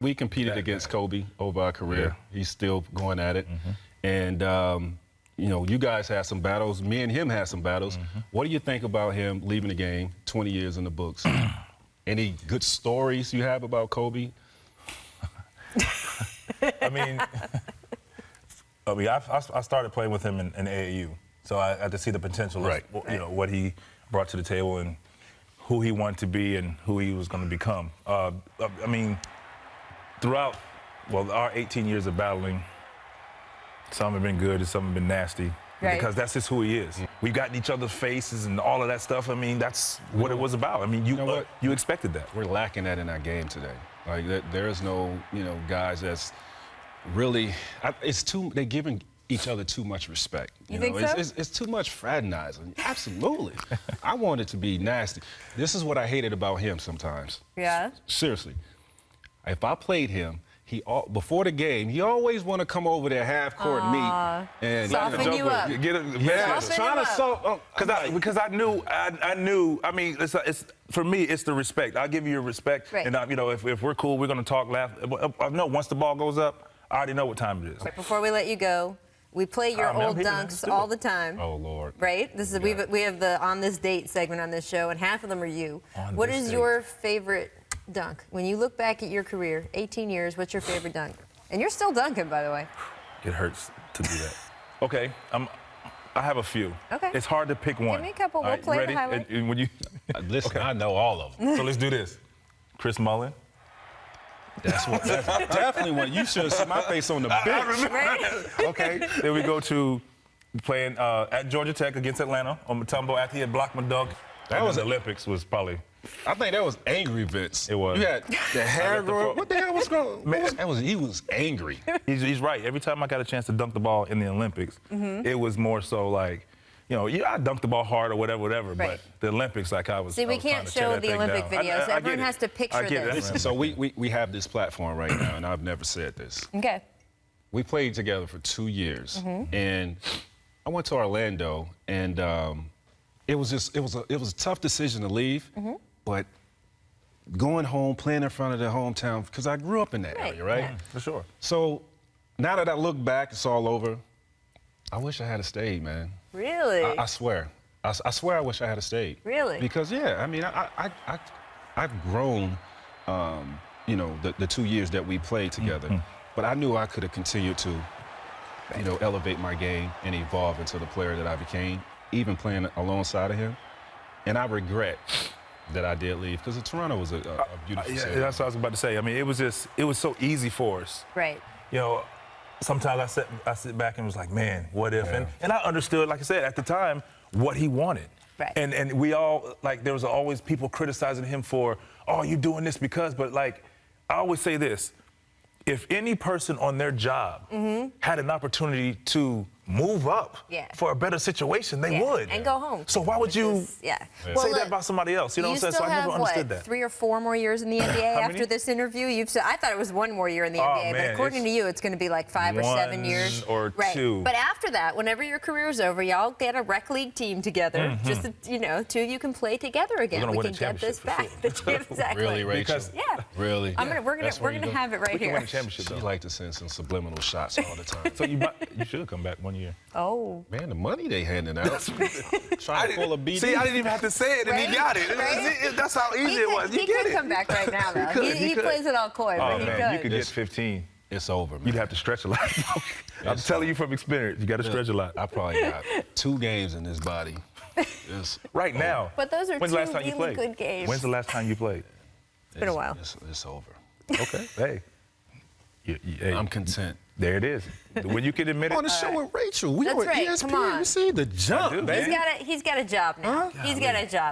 We competed against Kobe over our career. Yeah. He's still going at it. And, you know, you guys had some battles. Me and him had some battles. What do you think about him leaving the game 20 years in the books? Any good stories you have about Kobe? I mean, I started playing with him in AAU. So I had to see the potential of you know, what he brought to the table and who he wanted to be and who he was going to become. I mean, throughout, well, our 18 years of battling, some have been good and some have been nasty. Because that's just who he is. We've gotten each other's faces and all of that stuff. I mean, that's what it was about. I mean, you expected that. We're lacking that in our game today. Like, there is no, you know, guys that's really, they're giving each other too much respect. You think so? It's too much fraternizing. Absolutely. I want it to be nasty. This is what I hated about him sometimes. Yeah? Seriously. If I played him, before the game, he always want to come over there half court meet and soften you up. Because I knew. I mean, for me, it's the respect. I'll give you your respect, and you know, if we're cool, we're gonna talk, laugh. I know once the ball goes up, I already know what time it is. Right, before we let you go, we play your old dunks all the time. Oh Lord! Right? This is we have the On This Date segment on this show, and half of them are you. What is your favorite dunk? When you look back at your career, 18 years, what's your favorite dunk? And you're still dunking, by the way. It hurts to do that. Okay, I have a few. Okay. It's hard to pick one. Give me a couple. We'll play the highlight. And when you listen, I know all of them. So let's do this. Chris Mullin. That's definitely one. You should have seen my face on the bench. Right? Okay. Then we go to playing at Georgia Tech against Atlanta on Mutombo after he had blocked my dunk. That was the Olympics. Was probably. I think that was angry Vince. It was. You had the hair growing. What the hell was going on? He was angry. He's right. Every time I got a chance to dunk the ball in the Olympics, it was more so like, you know, I dunked the ball hard or whatever, but the Olympics, like I was. See, we can't show the Olympic videos. Everyone has to picture this. So we have this platform right now, and I've never said this. Okay. We played together for 2 years, and I went to Orlando, and it was a tough decision to leave, but going home, playing in front of the hometown, because I grew up in that area, right? Yeah, for sure. So now that I look back, it's all over. I wish I had stayed, man. Really? I swear. I swear I wish I had stayed. Really? Because, yeah, I mean, I've grown, you know, the 2 years that we played together. But I knew I could have continued to, you know, elevate my game and evolve into the player that I became, even playing alongside of him. And I regret that I did leave, because Toronto was a beautiful city. That's what I was about to say. I mean, it was so easy for us. Right. You know, sometimes I sit back and was like, man, what if? Yeah. And I understood, like I said, at the time, what he wanted. Right. And we all, like, there was always people criticizing him for, oh, you're doing this because, but like, I always say this, if any person on their job had an opportunity to move up for a better situation, they would. And go home. So why would you say that about somebody else? You know what I'm saying? So I never understood that. 3 or 4 more years in the NBA after this interview? I thought it was 1 more year in the NBA, but according to you, it's going to be like 5 or 7 years. Or 2. But after that, whenever your career is over, y'all get a rec league team together. Just, you know, 2 of you can play together again. We can get this back. Exactly. Really, Rachel? Yeah. Really? We're gonna have it right here. We can win a championship, though. You like to send some subliminal shots all the time. So you should come back 1 year. Oh. Man, the money they handing out. Trying to pull a BD. See, I didn't even have to say it, and he got it. That's how easy it was. He could come back right now, though. He plays it all coy, but he could. You could get 15. It's over, man. You'd have to stretch a lot. I'm telling you from experience, you got to stretch a lot. I probably got 2 games in this body. Right now. But those are When's 2 the last time you really played? good games. When's the last time you played? It's been a while. It's over. Okay. Hey. I'm content. There it is. When you can admit it. On the show with Rachel. That's right. Come on. You see the jump, baby. He's got a job now. He's got a job.